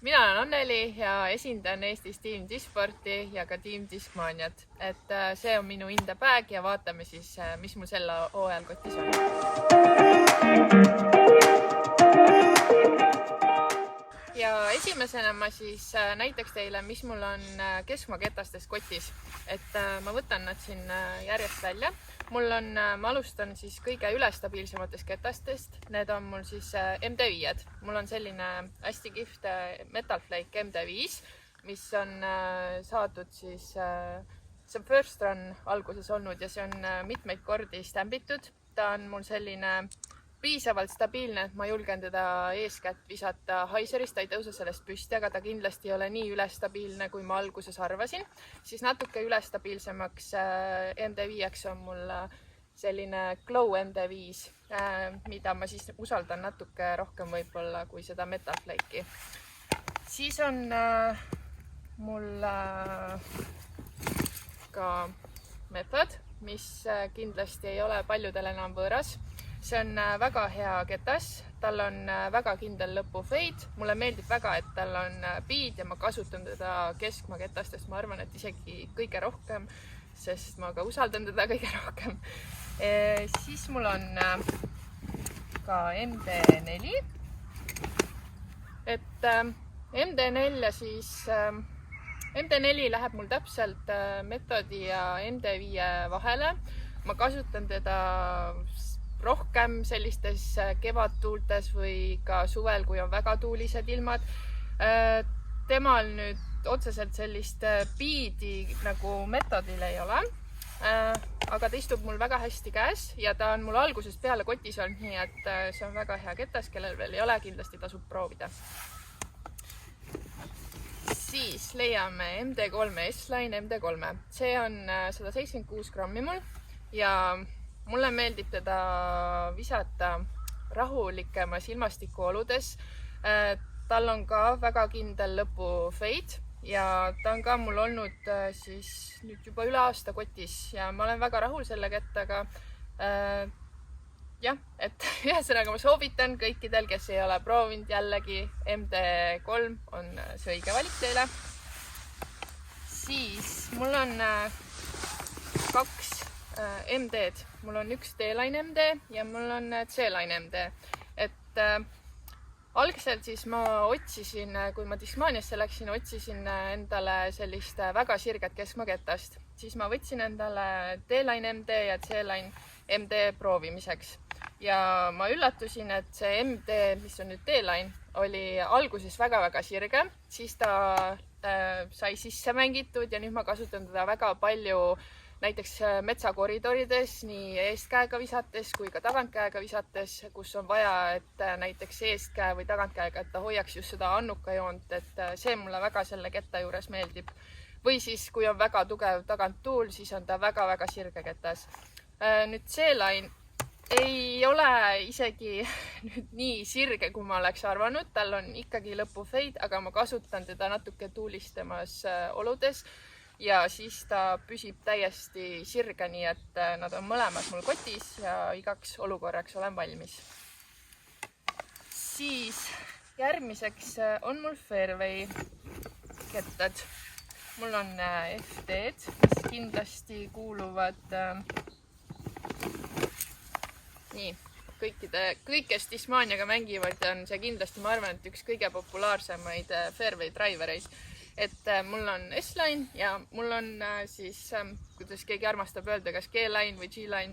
Mina olen Anneli ja esindan Eestis Team Disporti ja ka Team Discmaniat. See on minu indebag ja vaatame siis, mis mul sel hooajal kotis on. Ja esimesena ma siis näitaks teile, mis mul on keskmaa-ketastes kotis. Ma võtan nad siin järjest välja. Ma alustan siis kõige ülestabiilsematest ketastest. Need on mul siis MD5-d. Mul on selline hästi kihvt Metal Flake MD5, mis on saadud siis, see on First Run alguses olnud ja see on mitmeid kordi stambitud. Ta on mul selline piisavalt stabiilne, et ma julgen teda eeskätt visata Heiserist, ta ei tõuse sellest püsti, aga ta kindlasti ei ole nii ülestabiilne, kui ma alguses arvasin. Siis natuke ülestabiilsemaks MD5-ks on mul selline Glow MD5, mida ma siis usaldan natuke rohkem võib-olla kui seda Metal Flake'i. Siis on mul ka Method, mis kindlasti ei ole paljudel enam võõras. See on väga hea ketas, tal on väga kindel lõpufeid. Mulle meeldib väga, et tal on bead ja ma kasutan teda keskmaa ketastest. Ma arvan, et isegi kõige rohkem, sest ma ka usaldan teda kõige rohkem. Siis mul on ka MD4. MD4 ja siis MD4 läheb mul täpselt Methodi ja MD5 vahele. Ma kasutan teda rohkem sellistes kevadtuultes või ka suvel, kui on väga tuulised ilmad. Temal nüüd otseselt sellist beadi nagu Methodil ei ole, aga ta istub mul väga hästi käes ja ta on mul algusest peale kotis olnud, nii et see on väga hea ketas, kellel veel ei ole, kindlasti tasub proovida. Siis leiame MD3 S-Line MD3. See on 176 grammi mul ja mulle meeldib teda visata rahulikemas ilmastikuoludes. Tal on ka väga kindel lõpufeid ja ta on ka mul olnud siis nüüd juba üle aasta kotis ja ma olen väga rahul selle kettaga. Jah, et ühesõnaga ma soovitan kõikidel, kes ei ole proovinud, jällegi MD3 on see õige valik teile. Siis mul on kaks MD-d. Mul on üks D-Line MD ja mul on C-Line MD. Algselt siis ma otsisin, kui ma Discmaniasse läksin, otsisin endale sellist väga sirget keskmaaketast. Siis ma võtsin endale D-Line MD ja C-Line MD proovimiseks. Ja ma üllatusin, et see MD, mis on nüüd D-Line, oli alguses väga-väga sirge. Siis ta sai sisse mängitud ja nüüd ma kasutan teda väga palju näiteks metsakoridorides, nii eestkäega visates kui ka tagantkäega visates, kus on vaja, et näiteks eestkäe või tagantkäega, et ta hoiaks just seda annukajoont, et see mulle väga selle ketta juures meeldib. Või siis, kui on väga tugev taganttuul, siis on ta väga-väga sirge ketas. Nüüd C-Line ei ole isegi nüüd nii sirge, kui ma oleks arvanud. Tal on ikkagi lõpufeid, aga ma kasutan teda natuke tuulistemas oludes. Ja siis ta püsib täiesti sirge, nii et nad on mõlemad mul kotis ja igaks olukorraks olen valmis. Siis järgmiseks on mul Fairway kettad. Mul on FD-d, mis kindlasti kuuluvad kõik, kes Discmaniaga mängivad, on see kindlasti, ma arvan, et üks kõige populaarsemaid Fairway drivereid. Mul on S-Line ja mul on siis, kuidas keegi armastab öelda, kas G-Line või G-Line.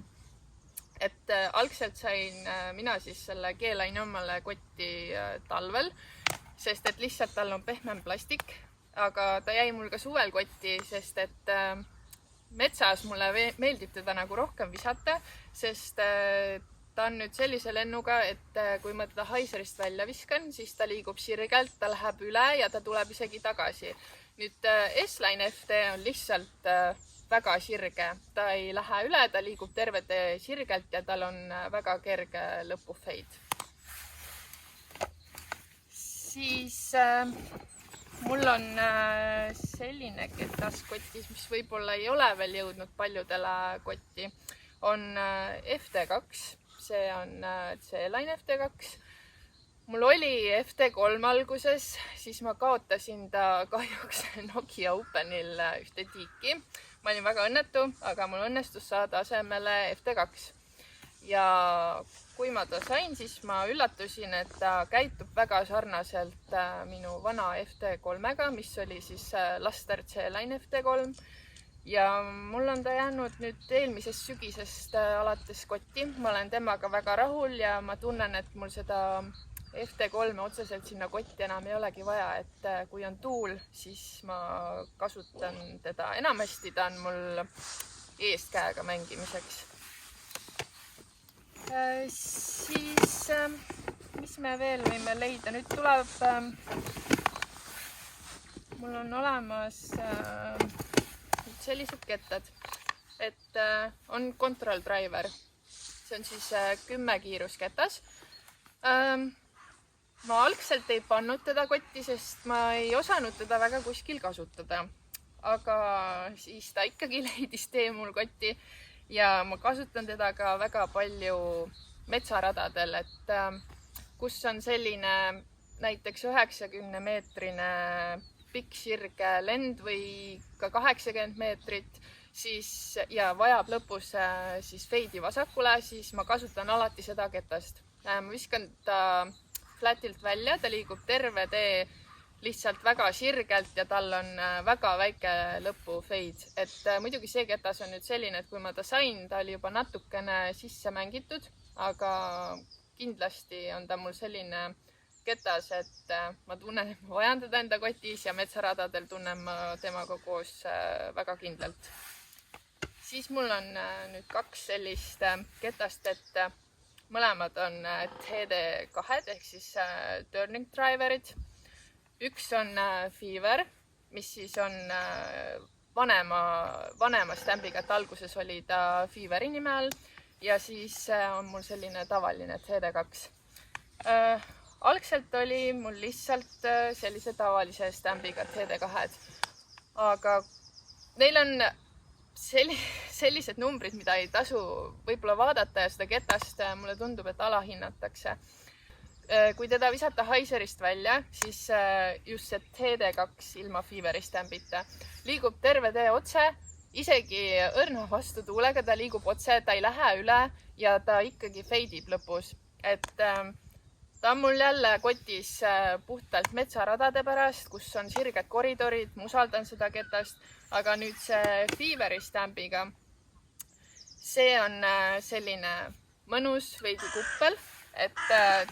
Algselt sain mina siis selle G-Line omale kotti talvel, sest et lihtsalt tal on pehmem plastik, aga ta jäi mul ka suvel kotti, sest et metsas mulle meeldib teda nagu rohkem visata, sest ta on nüüd sellise lennuga, et kui ma teda Heiserist välja viskan, siis ta liigub sirgelt, ta läheb üle ja ta tuleb isegi tagasi. Nüüd S-Line FD on lihtsalt väga sirge. Ta ei lähe üle, ta liigub terve tee sirgelt ja tal on väga kerge lõpufeid. Siis mul on selline ketas kotis, mis võib-olla ei ole veel jõudnud paljudele kotti, on FD2. See on C-Line FD2. mul oli FT3 alguses, siis ma kaotasin ta kahjuks Nokia Openil ühte tiiki. Ma olin väga õnnetu, aga mul õnnestus saada asemele FT2. Ja kui ma ta sain, siis ma üllatusin, et ta käitub väga sarnaselt minu vana FT3-ga, mis oli siis Laster C-Line FT3. Ja mul on ta jäänud nüüd eelmisest sügisest alates kotti. Ma olen temaga väga rahul ja ma tunnen, et mul seda FT3 otseselt sinna kotti enam ei olegi vaja, et kui on tuul, siis ma kasutan teda. Enamasti ta on mul eeskäega mängimiseks. Siis, mis me veel võime leida? Nüüd tuleb, mul on olemas sellised kettad, et on control driver. See on siis 10 kiirusketas. Ma algselt ei pannud teda kotti, sest ma ei osanud teda väga kuskil kasutada. Aga siis ta ikkagi leidis tee mul kotti ja ma kasutan teda ka väga palju metsaradadel, et kus on selline näiteks 90-meetrine pikk sirge lend või ka 80 meetrit, siis ja vajab lõpus siis feidi vasakule, siis ma kasutan alati seda ketast. Ma viskan ta flatilt välja, ta liigub terve tee lihtsalt väga sirgelt ja tal on väga väike lõpufeid. Et muidugi see ketas on nüüd selline, et kui ma ta sain, ta oli juba natukene sisse mängitud, aga kindlasti on ta mul selline ketas, et ma tunnen, et ma vajan teda enda kotis ja metsaradadel tunnen ma temaga koos väga kindlalt. Siis mul on nüüd 2 sellist ketast, et mõlemad on TD2 ehk siis turning driverid. Üks on Fever, mis siis on vanema stambiga, et alguses oli ta Feveri nime all ja siis on mul selline tavaline TD2. Algselt oli mul lihtsalt sellise tavalise stambiga TD2, aga neil on sellised numbrid, mida ei tasu võib-olla vaadata ja seda ketast mulle tundub, et alahinnatakse. Kui teda visata Heiserist välja, siis just see TD2 ilma Feveri stambita liigub terve tee otse, isegi õrna vastu tuulega ta liigub otse, ta ei lähe üle ja ta ikkagi feidib lõpus. Et ta on mul jälle kotis puhtalt metsaradade pärast, kus on sirged koridorid, ma usaldan seda ketast, aga nüüd see Feveri stambiga, see on selline mõnus veidi kuppel. Et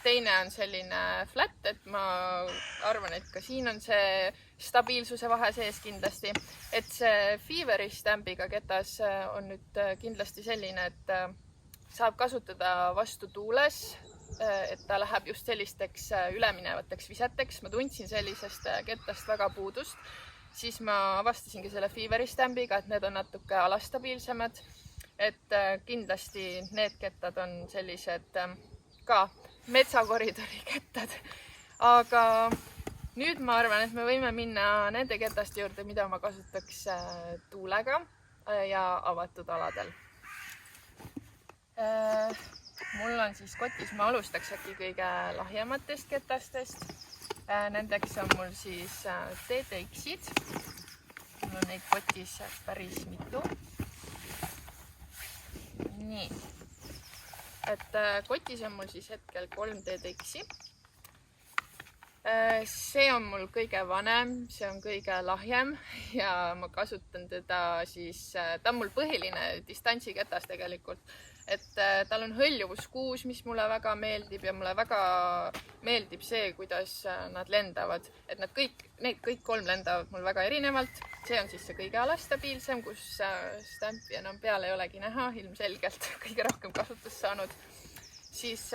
teine on selline flat, et ma arvan, et ka siin on see stabiilsuse vahe sees kindlasti. Et see Feveri stambiga ketas on nüüd kindlasti selline, et saab kasutada vastu tuules, et ta läheb just sellisteks üleminevateks viseteks. Ma tundsin sellisest ketast väga puudust. Siis ma avastasingi selle Feveri stambiga, et need on natuke alastabiilsemad. Et kindlasti need kettad on sellised ka metsakoridori kettad. Aga nüüd ma arvan, et me võime minna nende ketaste juurde, mida ma kasutaks tuulega ja avatud aladel. Mul on siis kotis, ma alustaks äkki kõige lahjematest ketastest. Nendeks on mul siis TDX-id. Mul on neid kotis päris mitu. Nii. Et kotis on mul siis hetkel 3 TDX-i. See on mul kõige vanem, see on kõige lahjem ja ma kasutan teda siis, ta on mul põhiline distantsi-ketas tegelikult. Et tal on hõljuvus 6, mis mulle väga meeldib ja mulle väga meeldib see, kuidas nad lendavad. Et need kõik 3 lendavad mul väga erinevalt. See on siis see kõige alastabiilsem, kus stampi enam peale ei olegi näha, ilmselgelt kõige rohkem kasutust saanud. Siis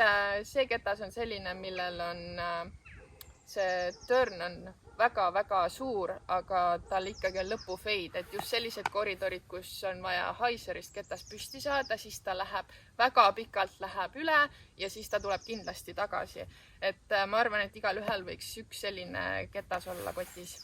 see ketas on selline, millel on see turn on väga-väga suur, aga tal ikkagi on lõpufeid, et just sellised koridorid, kus on vaja Heiserist ketast püsti saada, siis ta läheb väga pikalt läheb üle ja siis ta tuleb kindlasti tagasi. Et ma arvan, et igal ühel võiks üks selline ketas olla kotis.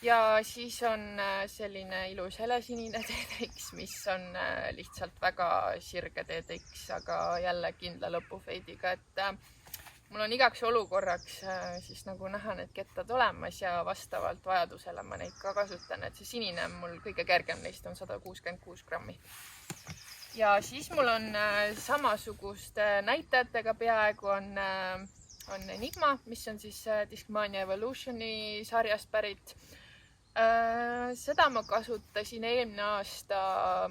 Ja siis on selline ilus helesinine TDX, mis on lihtsalt väga sirge TDX, aga jälle kindla lõpufeidiga, et mul on igaks olukorraks siis nagu näha need kettad olemas ja vastavalt vajadusele ma neid ka kasutan, et see sinine on mul kõige kergem, neist on 166 grammi. Ja siis mul on samasuguste näitajatega peaaegu on Enigma, mis on siis Discmania Evolutioni sarjast pärit. Seda ma kasutasin eelmine aasta,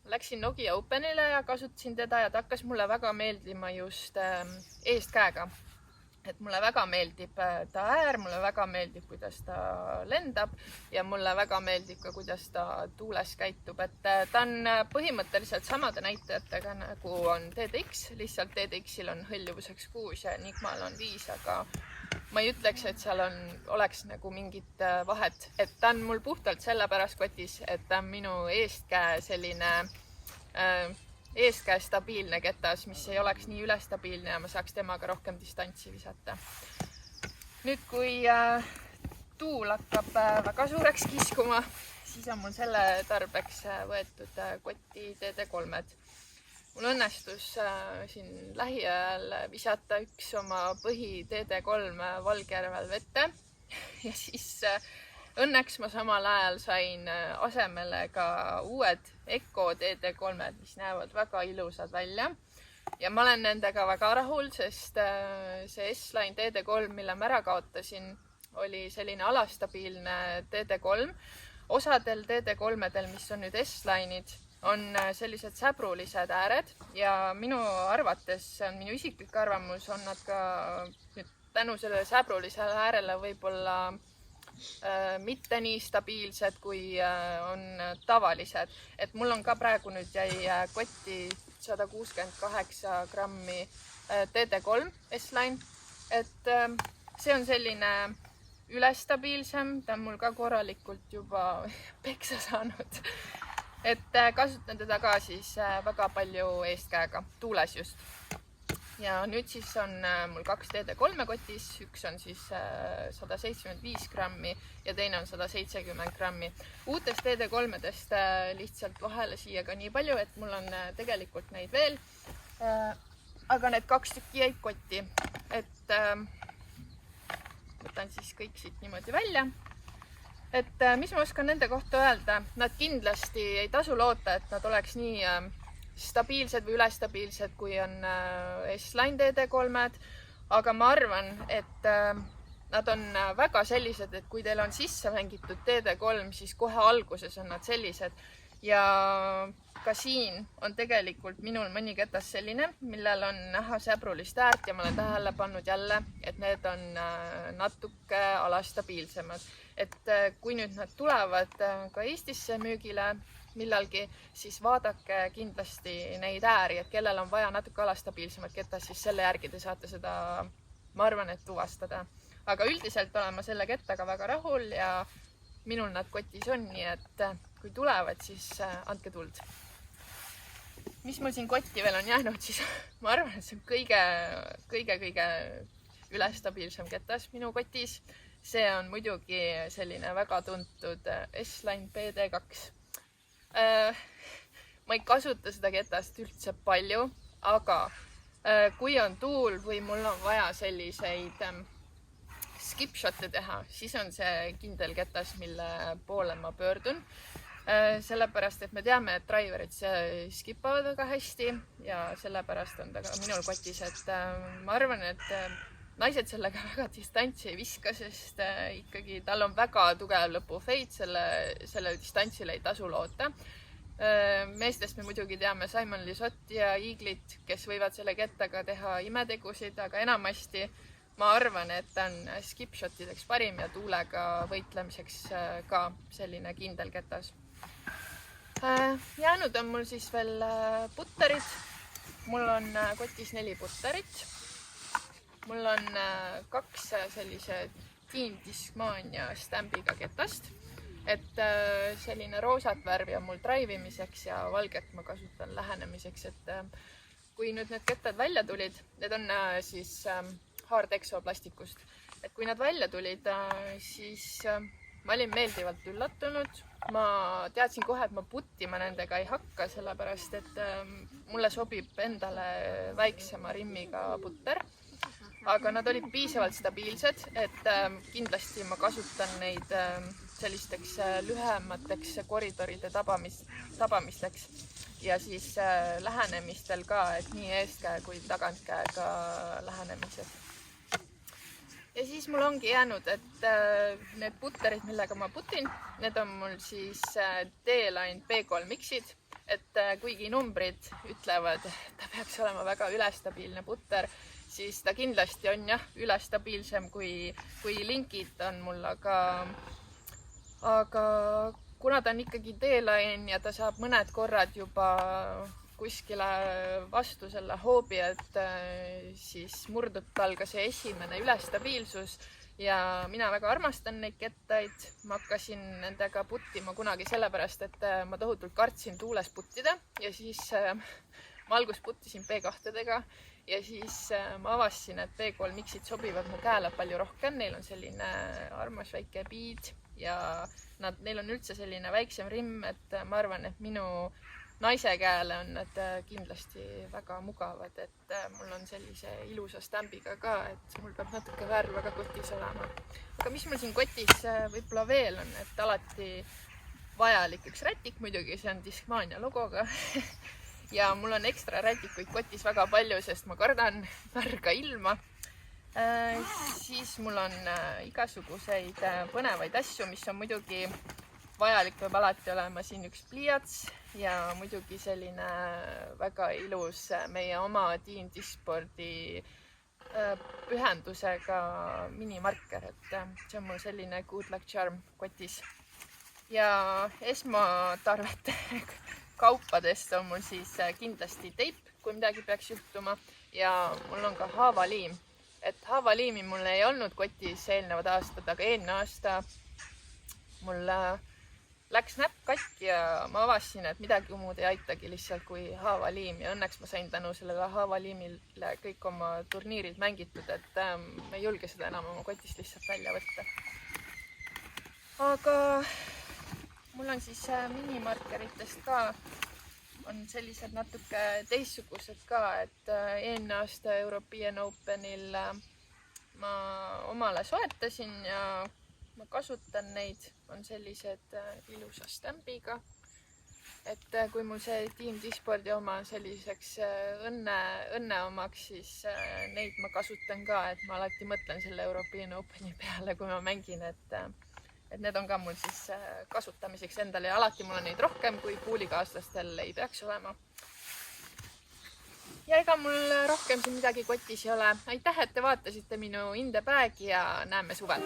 läksin Nokia Openile ja kasutasin teda ja ta hakkas mulle väga meeldima just eestkäega. Et mulle väga meeldib ta äär, mulle väga meeldib, kuidas ta lendab ja mulle väga meeldib ka, kuidas ta tuules käitub. Et ta on põhimõtteliselt samade näitajatega nagu on TDX, lihtsalt TDX-il on hõljuvuseks 6 ja Enigmal on 5, aga ma ei ütleks, et seal oleks nagu mingit vahet. Et ta on mul puhtalt sellepärast kotis, et ta on minu eestkäe selline eeskäe stabiilne ketas, mis ei oleks nii ülestabiilne ja ma saaks temaga rohkem distantsi visata. Nüüd, kui tuul hakkab väga suureks kiskuma, siis on mul selle tarbeks võetud kotti TD3-d. Mul õnnestus siin lähiajal visata üks oma põhi TD3 Valgjärvel vette ja siis õnneks ma samal ajal sain asemele ka uued Eco TD3-d, mis näevad väga ilusad välja. Ja ma olen nendega väga rahul, sest see S-Line TD3, mille ma ära kaotasin, oli selline alastabiilne TD3. Osadel TD3-del, mis on nüüd S-Line'id, on sellised säbrulised ääred ja minu arvates, minu isiklik arvamus, on nad ka nüüd tänu sellele säbrulisele äärele võib-olla mitte nii stabiilsed, kui on tavalised. Et mul on ka praegu nüüd jäi kotti 168 grammi TD3 S-Line. Et see on selline ülestabiilsem, ta on mul ka korralikult juba peksa saanud. Et kasutan teda ka siis väga palju eestkäega, tuules just. Ja nüüd siis on mul 2 TD3 kotis, üks on siis 175 grammi ja teine on 170 grammi. Uutest TD3-dest lihtsalt vahele siia ka nii palju, et mul on tegelikult neid veel, aga need 2 tükki jäid kotti. Et võtan siis kõik siit niimoodi välja. Et mis ma oskan nende kohta öelda? Nad kindlasti ei tasu loota, et nad oleks nii stabiilsed või ülestabiilsed, kui on S-Line TD3-d, aga ma arvan, et nad on väga sellised, et kui teil on sisse mängitud TD3, siis kohe alguses on nad sellised. Ja ka siin on tegelikult minul mõni ketas selline, millel on näha säbrulist äärt ja ma olen tähele pannud jälle, et need on natuke alastabiilsemad. Et kui nüüd nad tulevad ka Eestisse müügile millalgi, siis vaadake kindlasti neid ääri, et kellel on vaja natuke alastabiilsemat ketas, siis selle järgi te saate seda, ma arvan, et tuvastada. Aga üldiselt olen ma selle kettaga väga rahul ja minul nad kotis on, nii et kui tulevad, siis andke tuld. Mis mul siin kotti veel on jäänud, siis ma arvan, et see on kõige ülestabiilsem ketas minu kotis. See on muidugi selline väga tuntud S-Line PD2. Ma ei kasuta seda ketast üldse palju, aga kui on tuul või mul on vaja selliseid skip-shotte teha, siis on see kindel ketas, mille poole ma pöördun. Sellepärast, et me teame, et driverid skipavad väga hästi ja sellepärast on ta ka minul kotis, et ma arvan, et naised sellega väga distantsi ei viska, sest ikkagi tal on väga tugev lõpufeid, selle distantsile ei tasu loota. Meestest me muidugi teame Simon Lisotti ja Eaglit, kes võivad selle kettaga teha imetegusid, aga enamasti ma arvan, et ta on skip-shotideks parim ja tuulega võitlemiseks ka selline kindel ketas. Jäänud on mul siis veel putterid. Mul on kotis 4 putterit. Mul on 2 sellise Team Discmania stambiga ketast. Et selline roosat värvi on mul drive'imiseks ja valget ma kasutan lähenemiseks. Et kui nüüd need kettad välja tulid, need on siis hard exoplastikust. Et kui nad välja tulid, siis ma olin meeldivalt üllatunud. Ma teadsin kohe, et ma puttima nendega ei hakka, sellepärast, et mulle sobib endale väiksema rimmiga putter. aga nad olid piisavalt stabiilsed, et kindlasti ma kasutan neid sellisteks lühemateks koridoride tabamisteks ja siis lähenemistel ka, et nii eeskäe kui tagantkäega lähenemised. Ja siis mul ongi jäänud, et need putterid, millega ma putin, need on mul siis D-Line B3 X-id, et kuigi numbrid ütlevad, et ta peaks olema väga ülestabiilne putter, siis ta kindlasti on jah, ülestabiilsem kui linkid on mul, aga kuna ta on ikkagi D-Line ja ta saab mõned korrad juba kuskile vastu selle hoobi, et siis murdub tal ka see esimene ülestabiilsus ja mina väga armastan neid kettaid. Ma hakkasin nendega puttima kunagi sellepärast, et ma tohutult kartsin tuules puttida ja siis ma alguses puttisin B2-dega ja siis ma avastasin, et B3 X-id sobivad mu käele palju rohkem. Neil on selline armas väike piid ja neil on üldse selline väiksem rimm, et ma arvan, et minu naise käele on nad kindlasti väga mugavad, et mul on sellise ilusa stambiga ka, et mul peab natuke värve ka kotis olema. Aga mis mul siin kotis võib-olla veel on, et alati vajalik üks rätik, muidugi see on Discmania logoga ja mul on ekstra rätikuid kotis väga palju, sest ma kardan märga ilma. Siis mul on igasuguseid põnevaid asju, mis on muidugi vajalik, peab alati olema siin üks pliiats ja muidugi selline väga ilus meie oma Team Disporti pühendusega minimarker, et see on mul selline Good Luck Charm kotis. Ja esmatarvete kaupadest on mul siis kindlasti teip, kui midagi peaks juhtuma ja mul on ka haavaliim. Et haavaliimi mul ei olnud kotis eelnevad aastad, aga eelmine aasta mul läks näpp katki ja ma avastasin, et midagi muud ei aitagi lihtsalt kui haavaliim ja õnneks ma sain tänu sellele haavaliimile kõik oma turniirid mängitud, et ma ei julge seda enam oma kotist lihtsalt välja võtta. Aga mul on siis minimarkeritest ka, on sellised natuke teistsugused ka, et eelmine aasta European Openil ma omale soetasin ja ma kasutan neid, on sellised ilusa stambiga. Et kui mul see Team Disporti oma selliseks õnne omaks, siis neid ma kasutan ka, et ma alati mõtlen selle European Openi peale, kui ma mängin, et need on ka mul siis kasutamiseks endale ja alati mul on neid rohkem, kui puulikaaslastel ei peaks olema. Ja ega mul rohkem siin midagi kotis ei ole. Aitäh, et te vaatasite minu indebäägi ja näeme suvel!